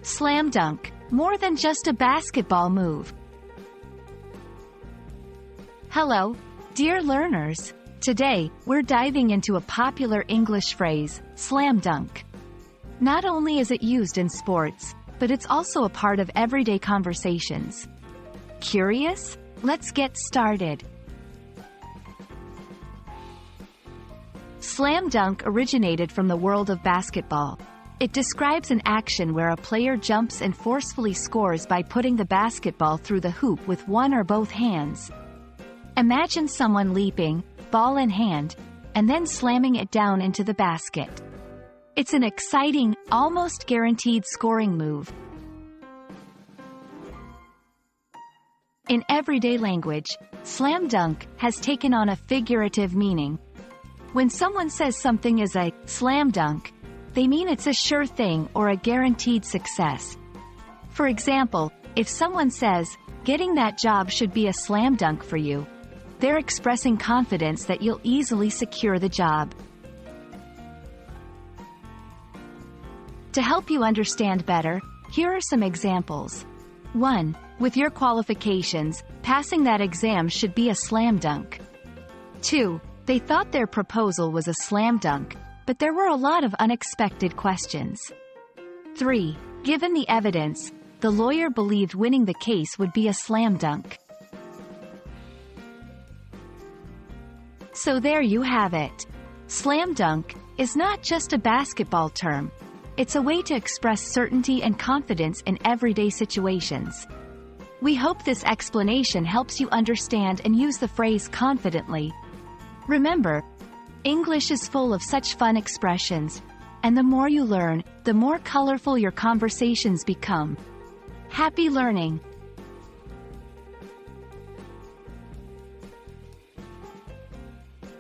Slam dunk, more than just a basketball move. Hello, dear learners. Today, we're diving into a popular English phrase, slam dunk. Not only is it used in sports, but it's also a part of everyday conversations. Curious? Let's get started. Slam dunk originated from the world of basketball. It describes an action where a player jumps and forcefully scores by putting the basketball through the hoop with one or both hands. Imagine someone leaping, ball in hand, and then slamming it down into the basket. It's an exciting, almost guaranteed scoring move. In everyday language, slam dunk has taken on a figurative meaning. When someone says something is a slam dunk, they mean it's a sure thing or a guaranteed success. For example, if someone says, "Getting that job should be a slam dunk for you," they're expressing confidence that you'll easily secure the job. To help you understand better, here are some examples. 1. With your qualifications, passing that exam should be a slam dunk. 2. They thought their proposal was a slam dunk, but there were a lot of unexpected questions. 3. Given the evidence, the lawyer believed winning the case would be a slam dunk. So there you have it. Slam dunk is not just a basketball term. It's a way to express certainty and confidence in everyday situations. We hope this explanation helps you understand and use the phrase confidently. Remember, English is full of such fun expressions, and the more you learn, the more colorful your conversations become. Happy learning!